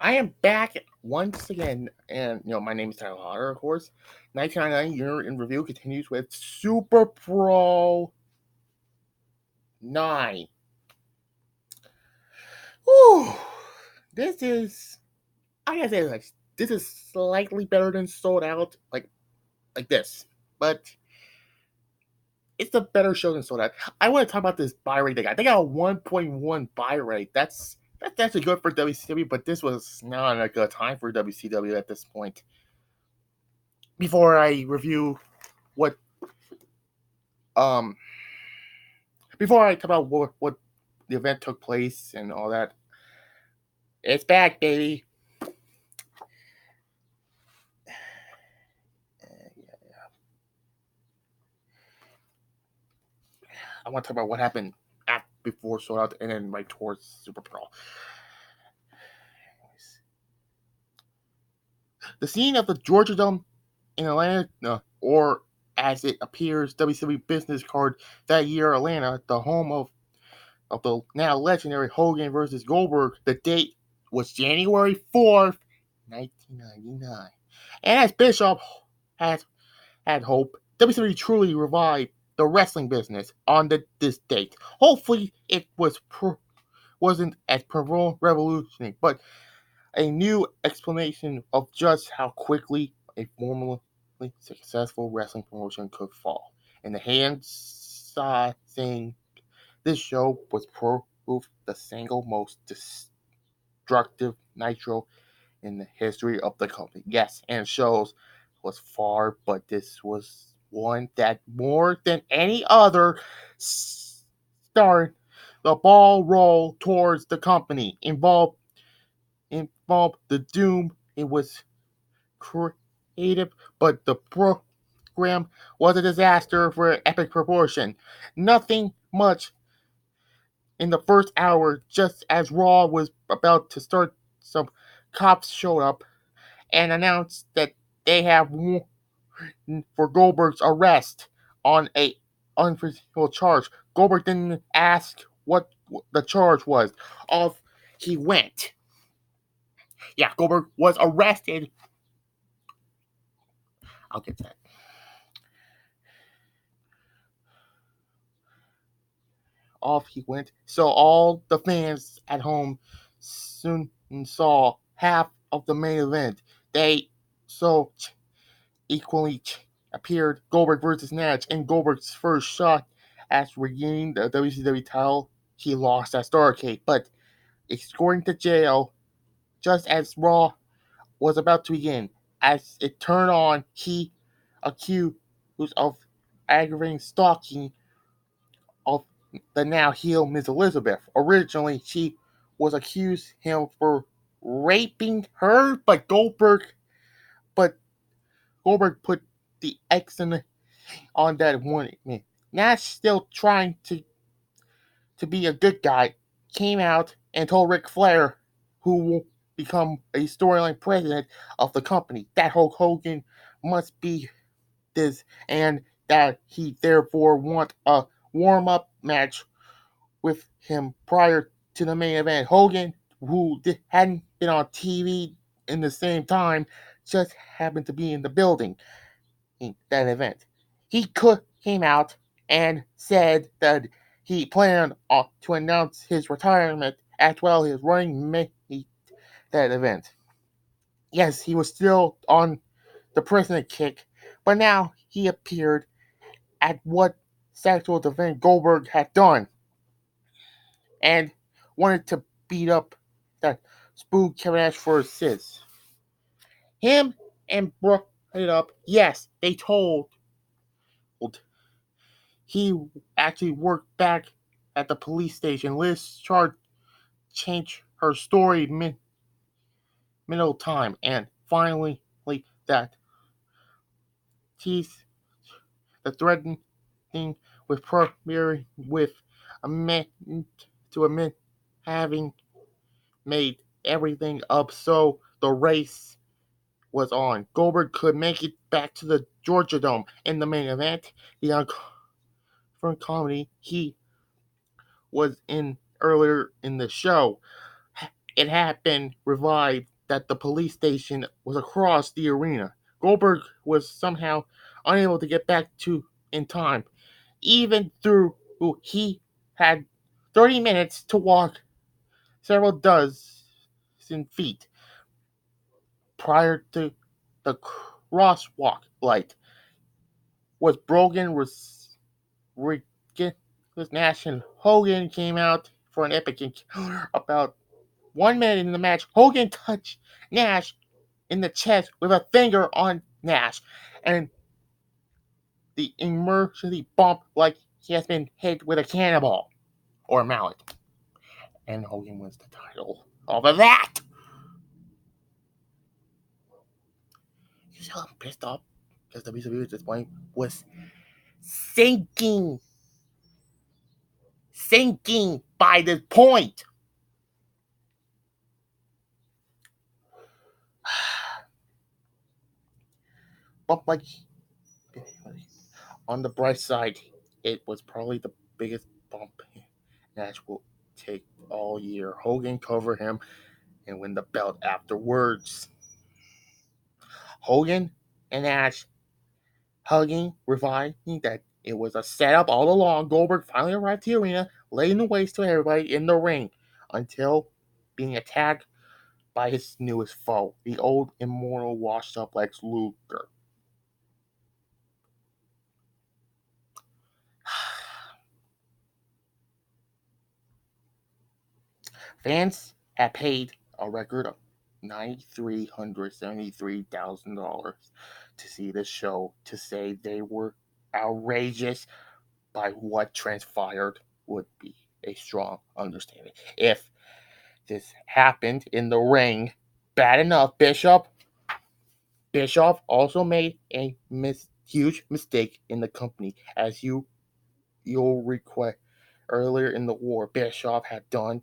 I am back once again, and my name is Tyler Hodder, of course. 1999 Year in Review continues with Super Brawl 9. Whew. This is, I gotta say, this is slightly better than Sold Out, like this, but it's a better show than Sold Out. I want to talk about this buy rate they got. They got a 1.1 buy rate. That's actually good for WCW, but this was not a good time for WCW at this point. Before I review what um before I talk about what the event took place and all that, it's back, baby. I want to talk about what happened before Sold Out and then right towards Super Brawl. The scene of the Georgia Dome in Atlanta, or as it appears, WCW business card that year, Atlanta, the home of the now legendary Hogan versus Goldberg. The date was January 4th, 1999. And as Bishop had hope, WCW truly revived the wrestling business on this date. Hopefully, it wasn't as revolutionary, but a new explanation of just how quickly a formerly successful wrestling promotion could fall. In the hands saying this show was proof the single most destructive Nitro in the history of the company. Yes, and shows was far, but this was one that more than any other started the ball roll towards the company. Involved the doom. It was creative, but the program was a disaster for epic proportion. Nothing much in the first hour, just as Raw was about to start. Some cops showed up and announced that they have warrant for Goldberg's arrest on a unforeseeable charge. Goldberg didn't ask what the charge was. Off he went. Yeah, Goldberg was arrested. I'll get that. Off he went. So all the fans at home soon saw half of the main event. They so equally appeared Goldberg versus Nash, and Goldberg's first shot at regaining the WCW title. He lost at Starrcade, but escorting to jail just as Raw was about to begin. As it turned on, he accused of aggravating stalking of the now heel Miss Elizabeth. Originally, she was accused him for raping her, but Goldberg put the X on that one. Nash, still trying to be a good guy, came out and told Ric Flair, who will become a storyline president of the company, that Hulk Hogan must be this, and that he therefore want a warm-up match with him prior to the main event. Hogan, who hadn't been on TV in the same time, just happened to be in the building in that event. He came out and said that he planned to announce his retirement as well as running mate that event. Yes, he was still on the president kick, but now he appeared at what sexual event Goldberg had done and wanted to beat up that spook Kevin Nash for his sins. Him and brought it up. Yes, they told he actually worked back at the police station. Liz Chard changed her story middle time, and finally, that teeth the threatening with premiering with a man to admit having made everything up, so the race was on. Goldberg could make it back to the Georgia Dome in the main event. The comedy he was in earlier in the show, it had been revived that the police station was across the arena. Goldberg was somehow unable to get back to in time, even through he had 30 minutes to walk several dozen feet prior to the crosswalk light was broken. Was Nash and Hogan came out for an epic encounter. About 1 minute in the match, Hogan touched Nash in the chest with a finger on Nash, and the emergency bump like he has been hit with a cannonball or a mallet. And Hogan wins the title over that. You see how I'm pissed off? Because WCW at this point was sinking by this point. But like, on the bright side, it was probably the biggest bump Nash will take all year. Hogan covered him and win the belt afterwards. Hogan and Nash hugging, reviving that it was a setup all along. Goldberg finally arrived to the arena, laying the waste to everybody in the ring until being attacked by his newest foe, the old immortal washed up Lex Luger. Fans had paid a record of $9,373,000 to see this show. To say they were outrageous by what transpired would be a strong understanding. If this happened in the ring, bad enough. Bischoff also made a huge mistake in the company, as you'll recall earlier in the war. Bischoff had done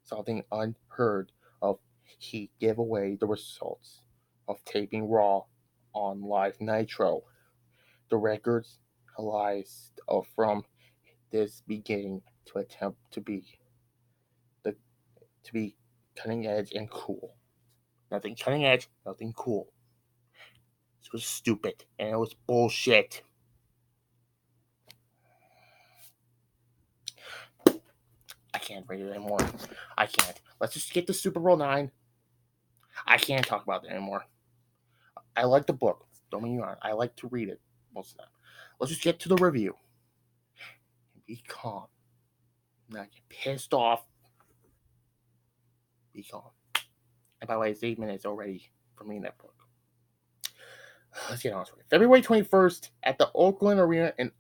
something unheard of. He gave away the results of taping Raw on Live Nitro. The records lies from this beginning to attempt to be cutting edge and cool. Nothing cutting edge, nothing cool. This was stupid and it was bullshit. I can't read it anymore. I can't. Let's just get to SuperBrawl 9. I can't talk about it anymore. I like the book. Don't get me wrong. I like to read it most of the time. Let's just get to the review. Be calm. Not get pissed off. Be calm. And by the way, it's 8 minutes already for me in that book. Let's get on to it. February 21st at the Oakland Arena in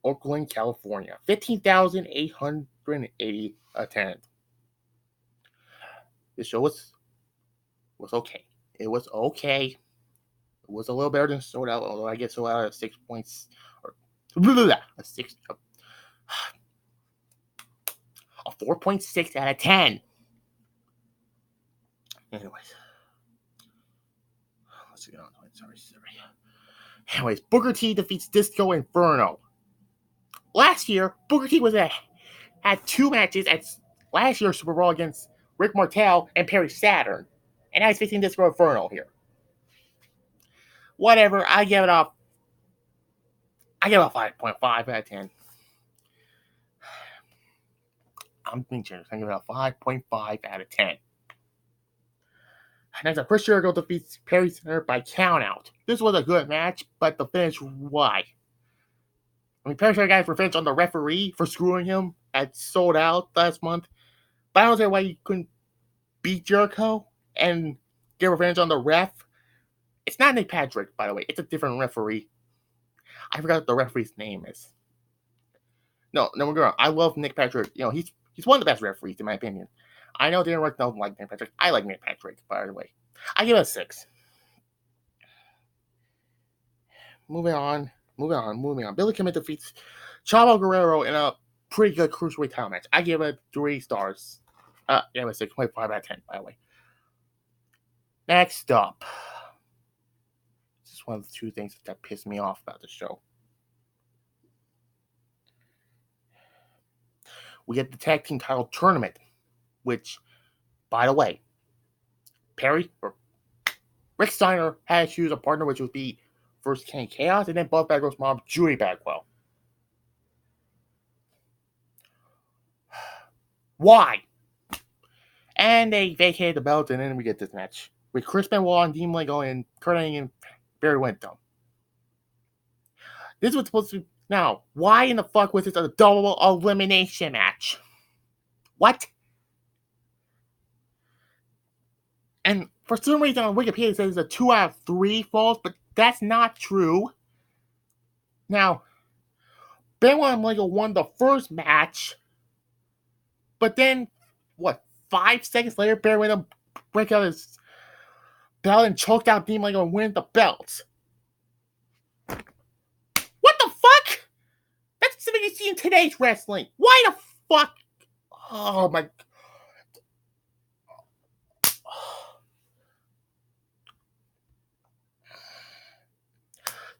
Oakland, California. 15,880 attendance. This show was okay. It was okay. It was a little better than sold out, although I get sold out at 6 points or a 4.6 out of 10. Anyways, let's get on to it. Sorry. Anyways, Booker T defeats Disco Inferno. Last year, Booker T had 2 matches at last year's Super Bowl against Rick Martel and Perry Saturn, and now he's facing Disco Inferno here. Whatever, I give it a 5.5 out of 10. I'm being generous. I give it a 5.5 out of 10. Next up, Chris Jericho defeats Perry Saturn by countout. This was a good match, but the finish, why? I mean, Perry Saturn got revenge on the referee for screwing him at Sold Out last month. But I don't know why you couldn't beat Jericho and get revenge on the ref. It's not Nick Patrick, by the way. It's a different referee. I forgot what the referee's name is. No, we're going. I love Nick Patrick. You know, he's one of the best referees in my opinion. I know Dana White don't like Nick Patrick. I like Nick Patrick, by the way. I give it a 6. Moving on. Billy Kidman defeats Chavo Guerrero in a pretty good cruiserweight title match. I give it 3 stars. Yeah, a 6.5 out of 10, by the way. Next up. This is one of the 2 things that pissed me off about the show. We get the tag team title tournament, which, by the way, Rick Steiner had to choose a partner, which would be first Kenny Chaos and then Buff Bagwell's mom, Judy Bagwell. Why? And they vacated the belt, and then we get this match with Chris Benoit and Dean Malenko and Kurt Angle and Barry Windham. This was supposed to be... Now, why in the fuck was this a double elimination match? What? And for some reason on Wikipedia it says it's a 2 out of 3 falls, but that's not true. Now, Benoit and Malenko won the first match, but then, 5 seconds later, Barry Windham break out his belt and choked out Dean Malenko and win the belt. What the fuck? That's something you see in today's wrestling. Why the fuck? Oh my...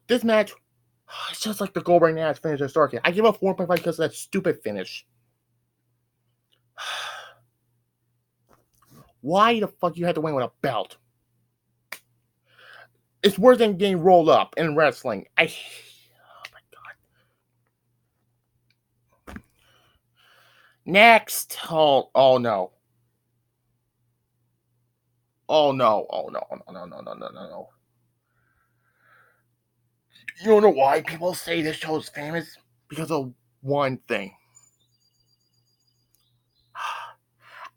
This match, it's just like the Goldberg Nash finish at Starrcade. I give it 4.5 because of that stupid finish. Why the fuck you had to win with a belt? It's worse than getting rolled up in wrestling. Oh my god. Next. Oh no. Oh no. No. You don't know why people say this show is famous? Because of one thing.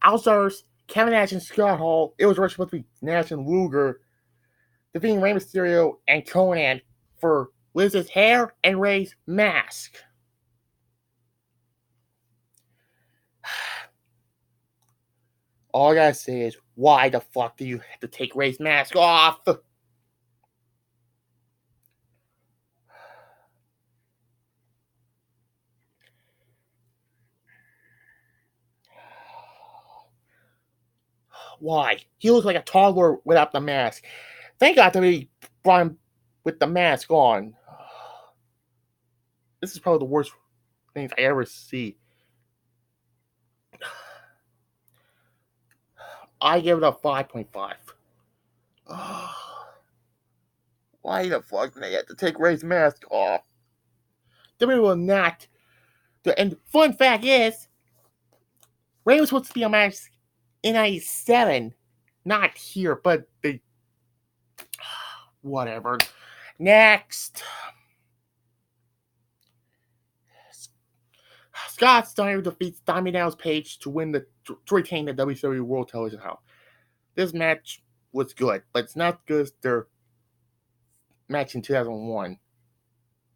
Outstars, Kevin Nash and Scott Hall. It was supposed to be Nash and Luger defeating Rey Mysterio and Conan for Liz's hair and Rey's mask. All I gotta say is, why the fuck do you have to take Rey's mask off? Why? He looks like a toddler without the mask. Thank God that we brought him with the mask on. This is probably the worst things I ever see. I give it a 5.5. Why the fuck did they have to take Rey's mask off? WWE will not. And fun fact is, Rey was supposed to be a match in 97, not here, but they... Whatever. Next. Scott Steiner defeats Diamond Dallas Page to retain the WCW World Television title. This match was good, but it's not good as their match in 2001.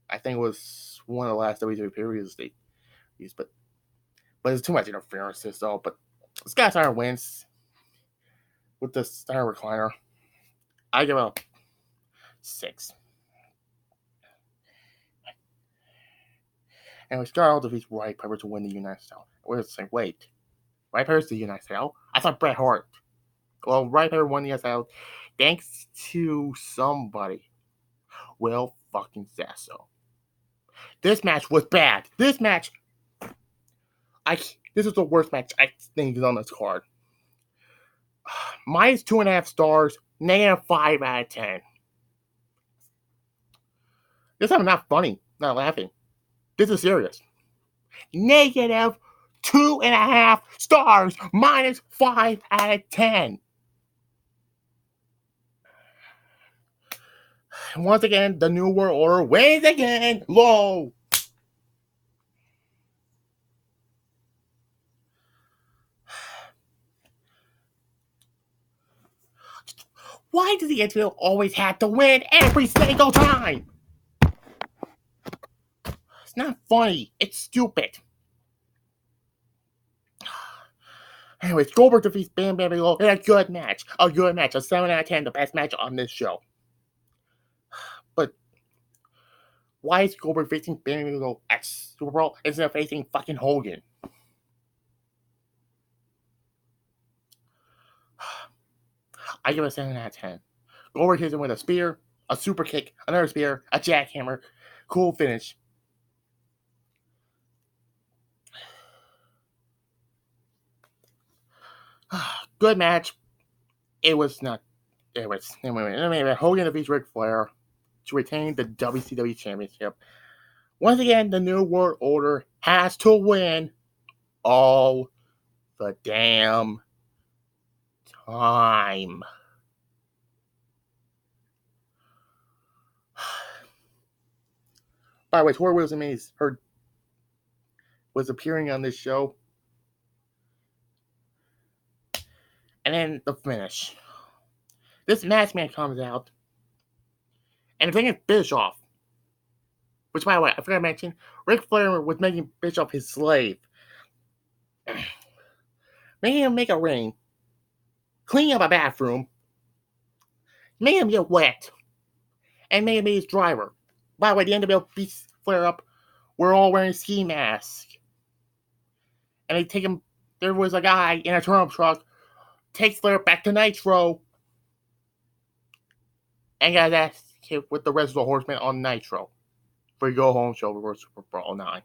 I think it was one of the last WCW periods they used, but there's too much interference though. But Scott Steiner wins with the Steiner recliner. I give it a 6. And Scott Hall defeats Roddy Piper to win the United States. We're saying, wait, Roddy Piper's the United States? I thought Bret Hart. Well, Roddy Piper won the United States thanks to somebody. Will fucking Sasso. This match was bad. This is the worst match I think is on this card. Minus 2.5 stars, negative 5 out of 10. This time I'm not funny, not laughing. This is serious. Negative 2.5 stars, minus 5 out of 10. Once again, the New World Order wins again. Low. Why does the Infield always have to win every single time? It's not funny. It's stupid. Anyways, Goldberg defeats Bam Bam Bigelow in a good match. A 7 out of 10, the best match on this show. But why is Goldberg facing Bam Bam Bigelow at SuperBrawl instead of facing fucking Hogan? I give it a 7 out of 10. Goldberg hits him with a spear, a super kick, another spear, a jackhammer. Cool finish. Good match. It was not. Anyway, Hogan defeats Ric Flair to retain the WCW Championship. Once again, the New World Order has to win all the damn time. By the way, Tori Wilson was appearing on this show. And then the finish. This masked man comes out. And the thing is Bischoff. Which, by the way, I forgot to mention, Ric Flair was making Bischoff his slave. Making him make a ring. Cleaning up a bathroom. Making him get wet. And making him be his driver. By the way, the NWO beats Flair up. We're all wearing ski masks. And they take him. There was a guy in a turnip truck. Takes Flair back to Nitro. And got that hit with the rest of the Horsemen on Nitro. For your go home show before SuperBrawl 9.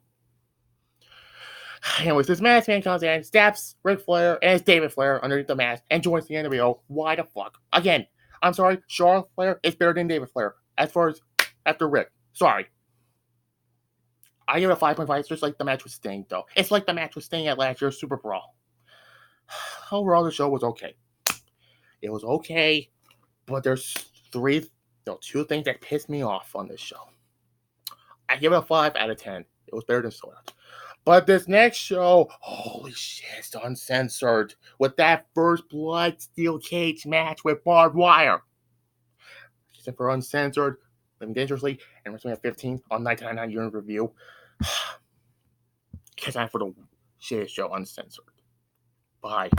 Anyways, this masked man comes in, stabs Ric Flair and it's David Flair underneath the mask and joins the NWO. Why the fuck? Again, I'm sorry, Charlotte Flair is better than David Flair. As far as after Rick. Sorry. I give it a 5.5. It's just like the match with Sting, though. It's like the match with Sting at last year's SuperBrawl. Overall, the show was okay. It was okay, but there's two things that pissed me off on this show. I give it a 5 out of 10. It was better than Soda. But this next show, holy shit, it's uncensored. With that first blood steel cage match with barbed wire. Except for uncensored, Living Dangerously, and WrestleMania 15 on 1999 Unit Review. Because I'm for the shittest show uncensored. Bye.